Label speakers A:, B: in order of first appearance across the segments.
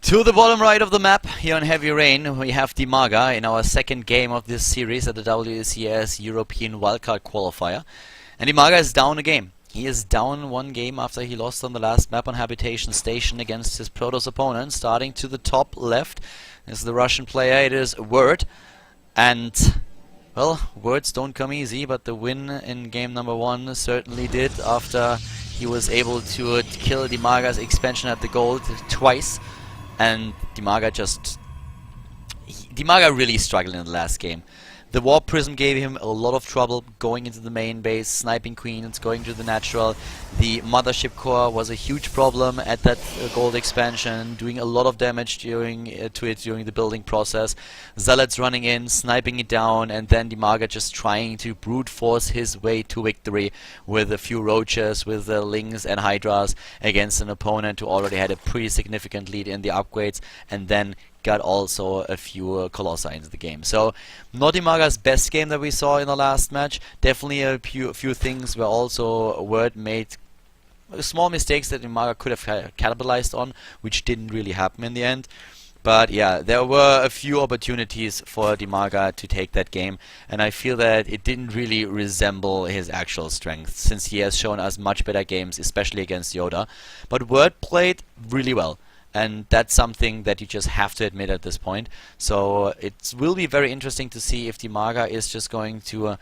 A: To the bottom right of the map, here on Heavy Rain, we have Dimaga in our second game of this series at the WCS European Wildcard Qualifier. And Dimaga is down a game. He is down one game after he lost on the last map on Habitation Station against his Protoss opponent. Starting to the top left is the Russian player, it is Word. And, well, words don't come easy, but the win in game number 1 certainly did after he was able to kill Dimaga's expansion at the gold twice. And Dimaga really struggled in the last game. The Warp Prism gave him a lot of trouble going into the main base, sniping queens, going to the natural. The Mothership Core was a huge problem at that gold expansion, doing a lot of damage during the building process. Zealots running in, sniping it down, and then Dimaga just trying to brute force his way to victory with a few roaches, with the Lings and Hydras against an opponent who already had a pretty significant lead in the upgrades, and then got also a few Colossi into the game. So, not Dimaga's best game that we saw in the last match. Definitely a few things where also Word made small mistakes that Dimaga could have capitalized on, which didn't really happen in the end. But yeah, there were a few opportunities for Dimaga to take that game, and I feel that it didn't really resemble his actual strength, since he has shown us much better games, especially against Yoda. But Word played really well. And that's something that you just have to admit at this point. So it will be very interesting to see if Dimaga is just going to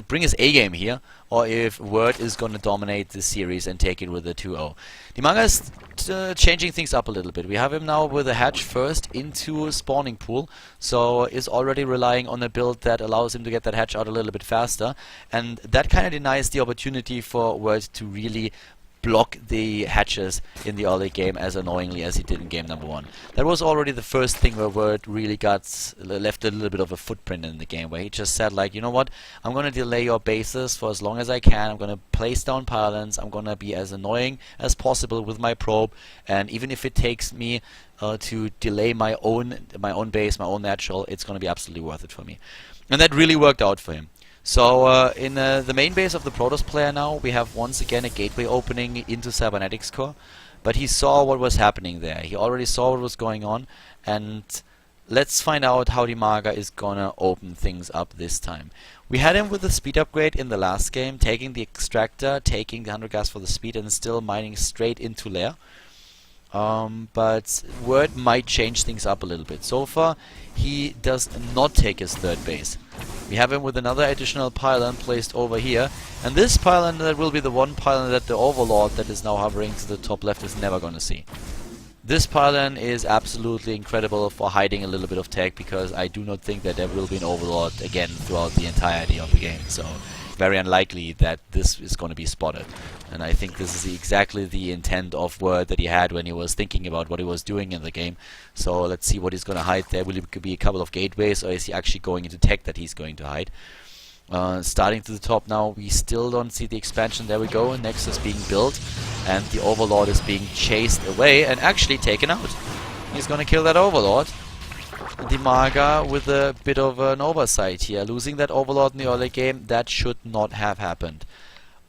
A: bring his A game here, or if Word is going to dominate the series and take it with a 2-0. Dimaga is changing things up a little bit. We have him now with a hatch first into spawning pool, so is already relying on a build that allows him to get that hatch out a little bit faster, and that kind of denies the opportunity for Word to really block the hatches in the early game as annoyingly as he did in game number 1. That was already the first thing where Word really left a little bit of a footprint in the game, where he just said, like, you know what, I'm going to delay your bases for as long as I can, I'm going to place down pylons, I'm going to be as annoying as possible with my probe, and even if it takes me to delay my own base, my own natural, it's going to be absolutely worth it for me. And that really worked out for him. So in the main base of the Protoss player now, we have once again a gateway opening into Cybernetics Core, but he saw what was happening there. He already saw what was going on, and let's find out how Dimaga is gonna open things up this time. We had him with the speed upgrade in the last game, taking the extractor, taking the 100 gas for the speed, and still mining straight into lair. But Word might change things up a little bit. So far, he does not take his third base. We have him with another additional pylon placed over here, and this pylon, that will be the one pylon that the Overlord that is now hovering to the top left is never gonna see. This pylon is absolutely incredible for hiding a little bit of tech, because I do not think that there will be an Overlord again throughout the entirety of the game. So very unlikely that this is going to be spotted. And I think this is exactly the intent of Word that he had when he was thinking about what he was doing in the game. So let's see what he's going to hide there. Will it be a couple of gateways, or is he actually going into tech that he's going to hide? Starting to the top now, we still don't see the expansion. There we go, Nexus being built, and the Overlord is being chased away and actually taken out. He's going to kill that Overlord. Dimaga with a bit of an oversight here, losing that Overlord in the early game. That should not have happened.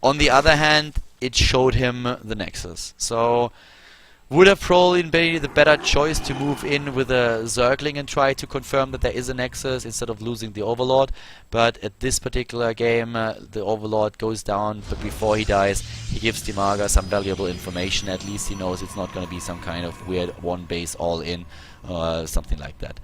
A: On the other hand, it showed him the Nexus, so would have probably been the better choice to move in with a Zergling and try to confirm that there is a Nexus instead of losing the Overlord. But at this particular game, the Overlord goes down, but before he dies, he gives Dimaga some valuable information. At least he knows it's not going to be some kind of weird one base all in, something like that.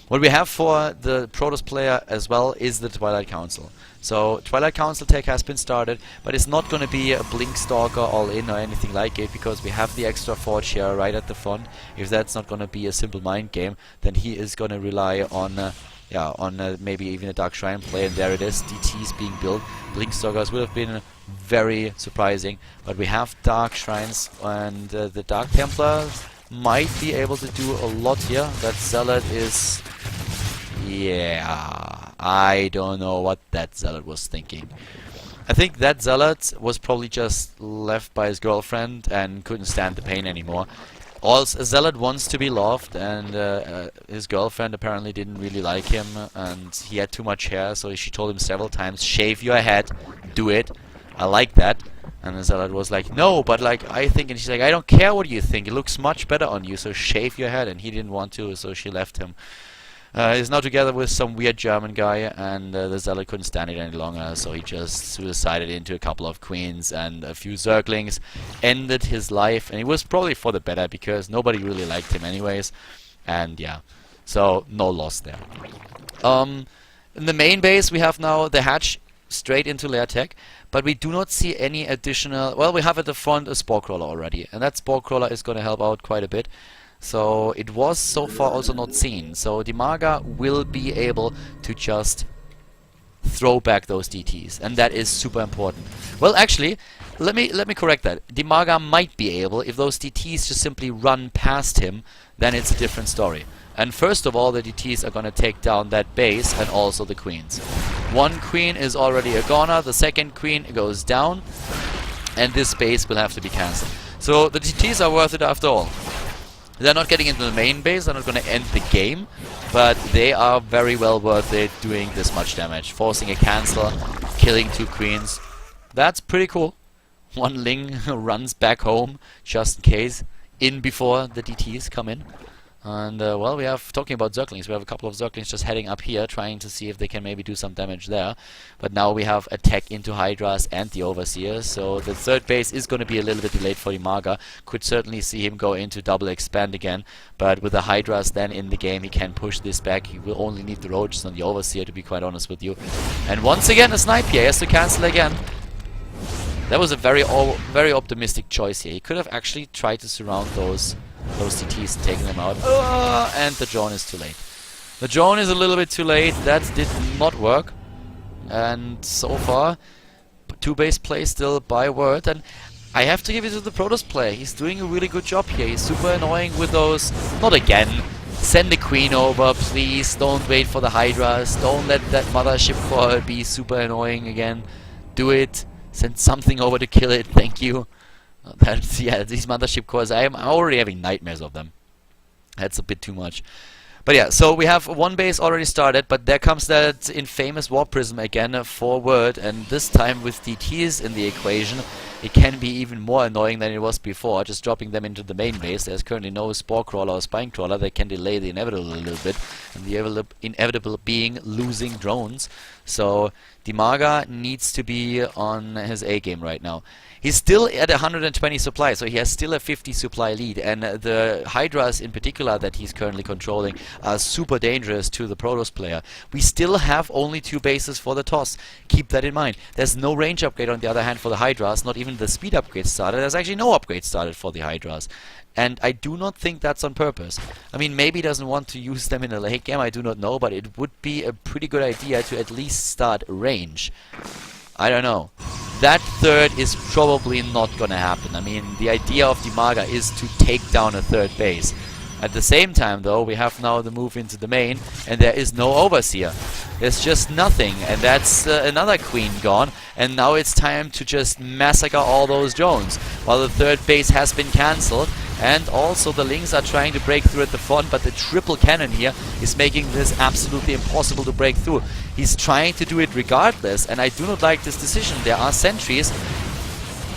A: What we have for the Protoss player as well is the Twilight Council. So Twilight Council tech has been started, but it's not going to be a Blink Stalker all in or anything like it, because we have the extra forge here right at the front. If that's not going to be a simple mind game, then he is going to rely on maybe even a Dark Shrine play, and there it is, DTs being built. Blink Stalkers would have been very surprising, but we have Dark Shrines, and the Dark Templars might be able to do a lot here. That Zealot is... yeah, I don't know what that Zealot was thinking. I think that Zealot was probably just left by his girlfriend and couldn't stand the pain anymore. Also, a Zealot wants to be loved, and his girlfriend apparently didn't really like him, and he had too much hair, so she told him several times, shave your head, do it. I like that. And the Zealot was like, no, but like, I think, and she's like, I don't care what you think, it looks much better on you, so shave your head. And he didn't want to, so she left him. He's now together with some weird German guy, and the Zealot couldn't stand it any longer, so he just suicided into a couple of queens and a few zerglings, ended his life, and it was probably for the better, because nobody really liked him anyways, and yeah, so no loss there. In the main base we have now the hatch straight into lair tech, but we do not see any additional... Well, we have at the front a Spore Crawler already, and that Spore Crawler is going to help out quite a bit. So it was so far also not seen. So Dimaga will be able to just throw back those DTs, and that is super important. Well, actually, let me correct that. Dimaga might be able, if those DTs just simply run past him, then it's a different story. And first of all, the DTs are going to take down that base and also the queens. One queen is already a goner, the second queen goes down, and this base will have to be cancelled. So the DTs are worth it after all. They're not getting into the main base, they're not going to end the game, but they are very well worth it doing this much damage. Forcing a cancel, killing two queens. That's pretty cool. One Ling runs back home, just in case, in before the DTs come in. And, well, we have, talking about Zerglings, we have a couple of Zerglings just heading up here, trying to see if they can maybe do some damage there. But now we have attack into Hydras and the Overseer, so the third base is going to be a little bit delayed for Dimaga. Could certainly see him go into double expand again, but with the Hydras then in the game, he can push this back. He will only need the Roaches on the Overseer, to be quite honest with you. And once again, a snipe here, he has to cancel again. That was a very optimistic choice here. He could have actually tried to surround those CTs and taking them out. And the drone is too late. The drone is a little bit too late. That did not work. And so far, two base play still by Word. And I have to give it to the Protoss player. He's doing a really good job here. He's super annoying with those. Not again. Send the queen over, please. Don't wait for the Hydras. Don't let that mothership core be super annoying again. Do it. Send something over to kill it. Thank you. That's, yeah, these mothership cores, I'm already having nightmares of them. That's a bit too much. But yeah, so we have one base already started, but there comes that infamous Warp Prism again for Word, and this time with DTs in the equation, it can be even more annoying than it was before, just dropping them into the main base. There's currently no Spore Crawler or Spine Crawler that can delay the inevitable a little bit, and the inevitable being losing drones. So Dimaga needs to be on his A game right now. He's still at 120 supply, so he has still a 50 supply lead, and the Hydras in particular that he's currently controlling are super dangerous to the Protoss player. We still have only two bases for the toss. Keep that in mind. There's no range upgrade on the other hand for the Hydras, not even the speed upgrade started. There's actually no upgrade started for the Hydras. And I do not think that's on purpose. I mean, maybe he doesn't want to use them in a late game, I do not know, but it would be a pretty good idea to at least start range. I don't know. That third is probably not gonna happen. I mean, the idea of Dimaga is to take down a third base. At the same time, though, we have now the move into the main, and there is no Overseer. There's just nothing, and that's another queen gone, and now it's time to just massacre all those drones, while the third base has been cancelled, and also the Lings are trying to break through at the front, but the triple cannon here is making this absolutely impossible to break through. He's trying to do it regardless, and I do not like this decision. There are sentries.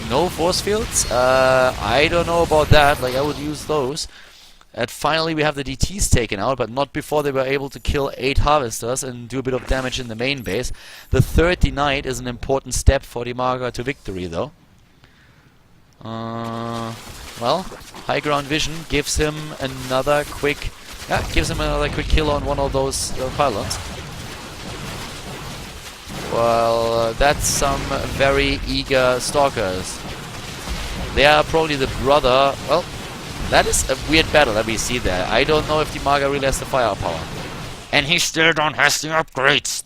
A: No force fields? I don't know about that, like I would use those. And finally we have the DTs taken out, but not before they were able to kill 8 Harvesters and do a bit of damage in the main base. The third denied is an important step for Dimaga to victory, though. Well, high ground vision gives him another quick... Yeah, gives him another quick kill on one of those pylons. Well, that's some very eager stalkers. They are probably the brother... Well, that is a weird battle that we see there. I don't know if Dimaga really has the firepower. And he still don't have the upgrades.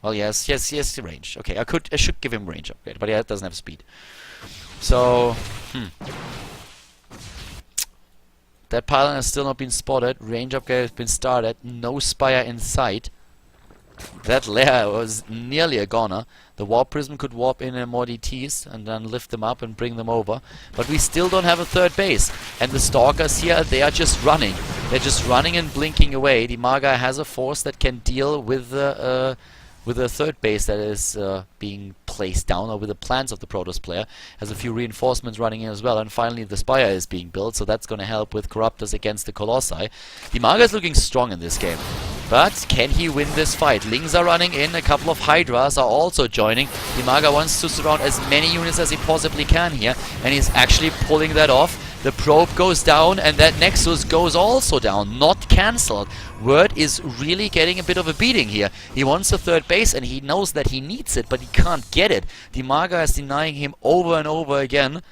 A: Well, yes, the range. Okay, I should give him range upgrade, but yeah, it doesn't have speed. So, that pylon has still not been spotted. Range upgrade has been started. No Spire in sight. That lair was nearly a goner. The Warp Prism could warp in more DTs and then lift them up and bring them over. But we still don't have a third base. And the Stalkers here, they are just running. They're just running and blinking away. Dimaga has a force that can deal with the third base that is being placed down, or with the plans of the Protoss player. Has a few reinforcements running in as well, and finally the Spire is being built, so that's going to help with Corruptors against the Colossi. Dimaga is looking strong in this game, but can he win this fight? Lings are running in, a couple of Hydras are also joining. Dimaga wants to surround as many units as he possibly can here, and he's actually pulling that off. The probe goes down, and that Nexus goes also down, not cancelled. Word is really getting a bit of a beating here. He wants a third base, and he knows that he needs it, but he can't get it. Dimaga is denying him over and over again.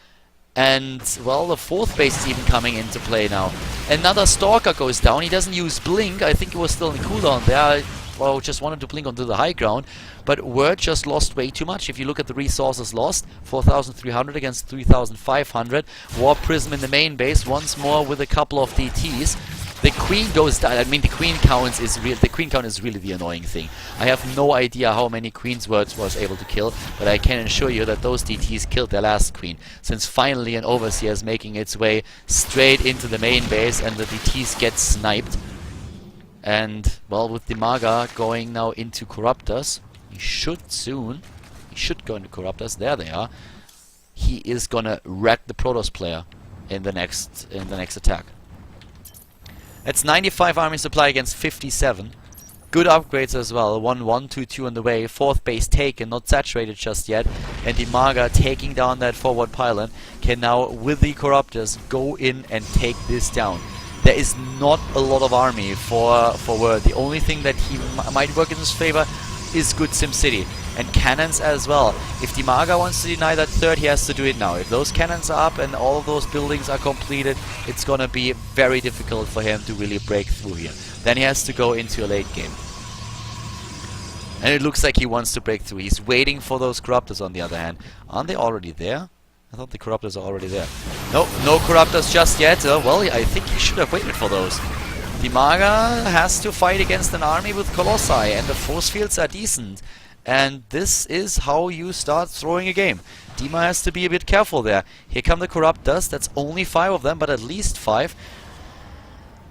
A: And, well, the fourth base is even coming into play now. Another Stalker goes down. He doesn't use Blink. I think he was still in cooldown there. Well, just wanted to blink onto the high ground, but Word just lost way too much. If you look at the resources lost, 4,300 against 3,500. Warp Prism in the main base, once more with a couple of DTs. The Queen goes down. I mean, the Queen count is really the annoying thing. I have no idea how many Queens Word was able to kill, but I can assure you that those DTs killed their last Queen, since finally an Overseer is making its way straight into the main base, and the DTs get sniped. And, well, with Dimaga going now into Corruptors, he should go into Corruptors, there they are. He is gonna wreck the Protoss player in the next attack. It's 95 army supply against 57. Good upgrades as well, 1-1, 2-2 on the way, fourth base taken, not saturated just yet, and Dimaga taking down that forward pylon can now, with the Corruptors, go in and take this down. There is not a lot of army for Word. The only thing that he might work in his favor is good SimCity. And cannons as well. If Dimaga wants to deny that third, he has to do it now. If those cannons are up and all of those buildings are completed, it's gonna be very difficult for him to really break through here. Then he has to go into a late game. And it looks like he wants to break through. He's waiting for those Corruptors on the other hand. Aren't they already there? I thought the Corruptors are already there. No, no Corruptors just yet. Well, I think he should have waited for those. Dimaga has to fight against an army with Colossi, and the force fields are decent. And this is how you start throwing a game. Dima has to be a bit careful there. Here come the Corruptors. That's only 5 of them, but at least 5.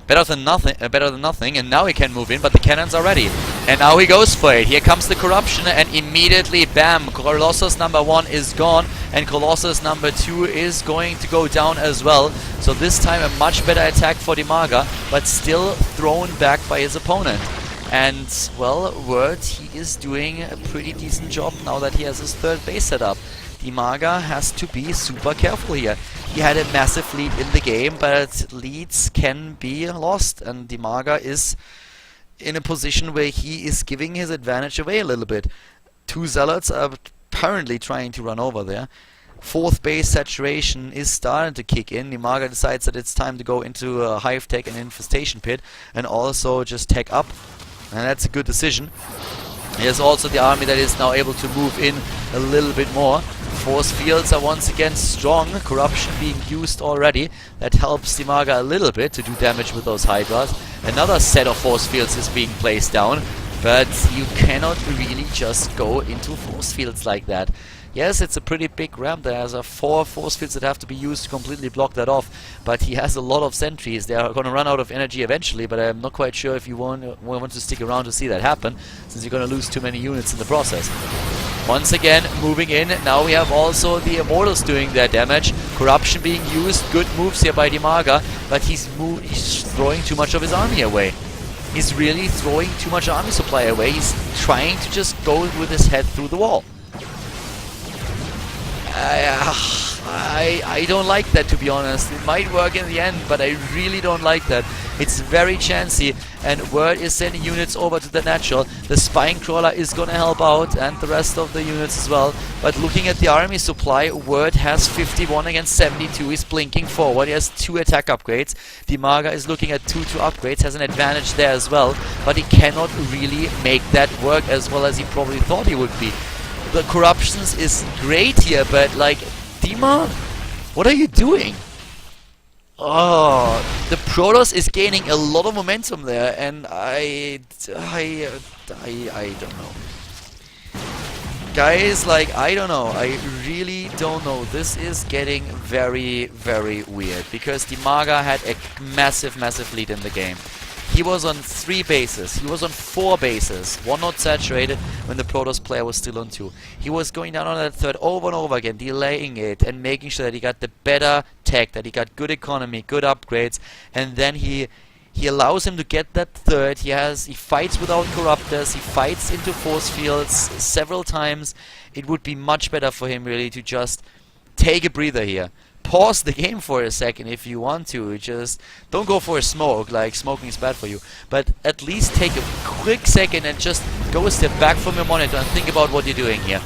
A: Better than nothing, and now he can move in, but the cannons are ready. And now he goes for it. Here comes the corruption, and immediately, bam, Colossus number 1 is gone, and Colossus number 2 is going to go down as well. So this time a much better attack for Dimaga, but still thrown back by his opponent. And, well, Word, he is doing a pretty decent job now that he has his third base set up. Dimaga has to be super careful here. He had a massive lead in the game, but leads can be lost, and Dimaga is in a position where he is giving his advantage away a little bit. 2 Zealots are apparently trying to run over there. Fourth base saturation is starting to kick in. Dimaga decides that it's time to go into a Hive Tech and Infestation Pit, and also just tech up, and that's a good decision. Here's also the army that is now able to move in a little bit more. Force fields are once again strong. Corruption being used already. That helps Dimaga a little bit to do damage with those Hydras. Another set of force fields is being placed down. But you cannot really just go into force fields like that. Yes, it's a pretty big ramp. There's 4 force fields that have to be used to completely block that off. But he has a lot of sentries. They are going to run out of energy eventually, but I'm not quite sure if you want to stick around to see that happen, since you're going to lose too many units in the process. Once again, moving in. Now we have also the Immortals doing their damage. Corruption being used. Good moves here by Dimaga, but he's throwing too much of his army away. He's really throwing too much army supply away. He's trying to just go with his head through the wall. I don't like that, to be honest. It might work in the end, but I really don't like that. It's very chancy, and Word is sending units over to the natural. The Spine Crawler is gonna help out, and the rest of the units as well. But looking at the army supply, Word has 51 against 72. He's blinking forward. He has 2 attack upgrades. Dimaga is looking at 2 upgrades, has an advantage there as well. But he cannot really make that work as well as he probably thought he would be. The Corruptions is great here, but like, Dima, what are you doing? Oh, the Protoss is gaining a lot of momentum there, and I don't know. Guys, like, I don't know. I really don't know. This is getting very, very weird, because Dimaga had a massive lead in the game. He was on 3 bases. He was on 4 bases. 1 not saturated when the Protoss player was still on 2. He was going down on that third over and over again, delaying it and making sure that he got the better tech, that he got good economy, good upgrades, and then he allows him to get that third. He fights without corruptors. He fights into force fields several times. It would be much better for him really to just take a breather here. Pause the game for a second if you want to. Just don't go for a smoke, like smoking is bad for you. But at least take a quick second and just go a step back from your monitor and think about what you're doing here.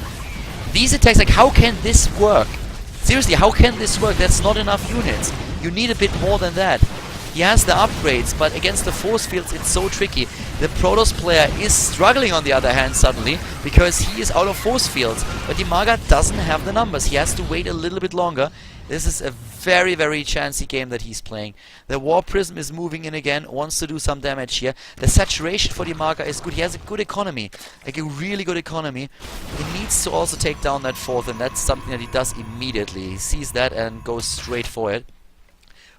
A: These attacks, like, how can this work? Seriously, how can this work? That's not enough units. You need a bit more than that. He has the upgrades, but against the force fields it's so tricky. The Protoss player is struggling on the other hand suddenly, because he is out of force fields. But Dimaga doesn't have the numbers. He has to wait a little bit longer. This is a very, very chancy game that he's playing. The War Prism is moving in again, wants to do some damage here. The saturation for Dimaga is good. He has a good economy, like a really good economy. He needs to also take down that fourth, and that's something that he does immediately. He sees that and goes straight for it.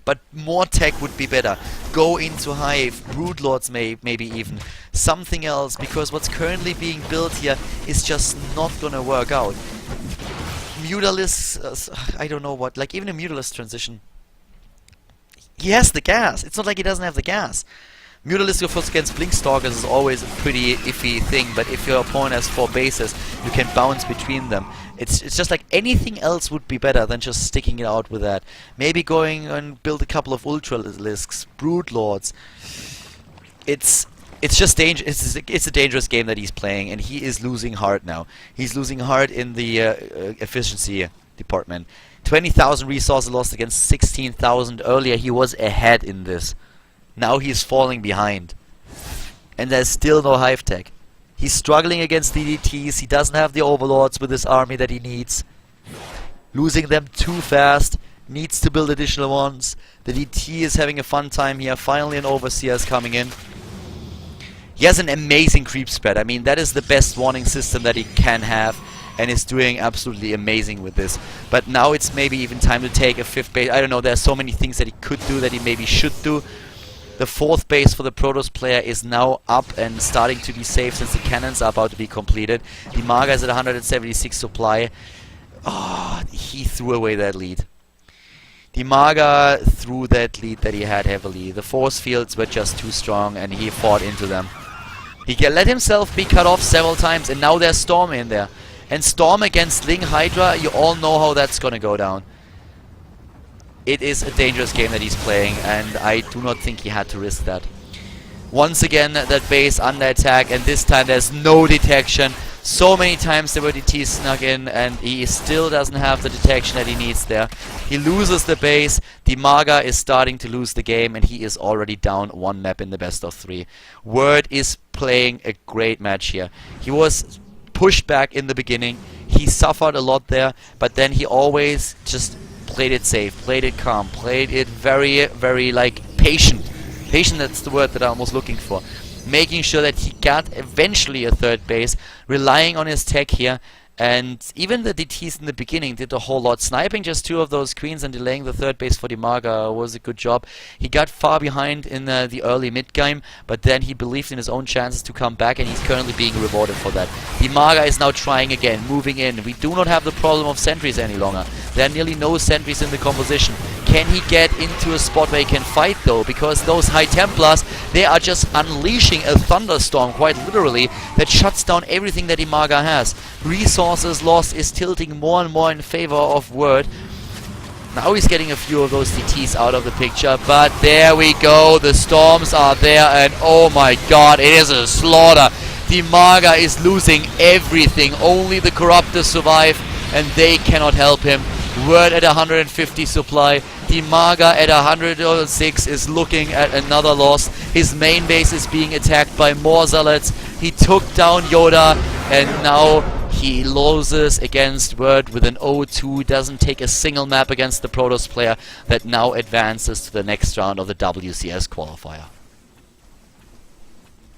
A: But more tech would be better. Go into Hive, Broodlords maybe even. Something else, because what's currently being built here is just not gonna work out. Mutalisks, I don't know what, like even a Mutalisk transition. He has the gas. It's not like he doesn't have the gas. Mutalisk, of course, against Blinkstalkers is always a pretty iffy thing, but if your opponent has 4 bases, you can bounce between them. It's just like anything else would be better than just sticking it out with that. Maybe going and build a couple of Ultralisks, Broodlords. It's just dangerous. It's a dangerous game that he's playing, and he is losing heart now. He's losing heart in the efficiency department. 20,000 resources lost against 16,000 earlier. He was ahead in this. Now he's falling behind. And there's still no Hive tech. He's struggling against DDTs. He doesn't have the Overlords with his army that he needs. Losing them too fast. Needs to build additional ones. The DT is having a fun time here. Finally an Overseer is coming in. He has an amazing creep spread. I mean, that is the best warning system that he can have, and is doing absolutely amazing with this. But now it's maybe even time to take a 5th base. I don't know, there's so many things that he could do that he maybe should do. The 4th base for the Protoss player is now up and starting to be safe since the cannons are about to be completed. Dimaga is at 176 supply. Oh, he threw away that lead. Dimaga threw that lead that he had heavily. The force fields were just too strong and he fought into them. He let himself be cut off several times, and now there's Storm in there. And Storm against Ling Hydra, you all know how that's gonna go down. It is a dangerous game that he's playing, and I do not think he had to risk that. Once again, that base under attack, and this time there's no detection. So many times there were DTs snuck in, and he still doesn't have the detection that he needs there. He loses the base. Dimaga is starting to lose the game, and he is already down 1 map in the best of 3. Word is playing a great match here. He was pushed back in the beginning. He suffered a lot there, but then he always just played it safe, played it calm, played it very, very, like, patient. Patient, that's the word that I was looking for. Making sure that he got eventually a 3rd base, relying on his tech here. And even the DTs in the beginning did a whole lot. Sniping just 2 of those queens and delaying the 3rd base for Dimaga was a good job. He got far behind in the early mid-game, but then he believed in his own chances to come back, and he's currently being rewarded for that. Dimaga is now trying again, moving in. We do not have the problem of sentries any longer. There are nearly no sentries in the composition. Can he get into a spot where he can fight though? Because those High Templars, they are just unleashing a thunderstorm, quite literally, that shuts down everything that Dimaga has. Resources lost is tilting more and more in favor of Word. Now he's getting a few of those DTs out of the picture, but there we go. The storms are there, and oh my god, it is a slaughter. Dimaga is losing everything. Only the Corruptors survive, and they cannot help him. Word at 150 supply. Dimaga at 106 is looking at another loss. His main base is being attacked by more zealots. He took down Yoda, and now he loses against Word with an 0-2. Doesn't take a single map against the Protoss player that now advances to the next round of the WCS qualifier.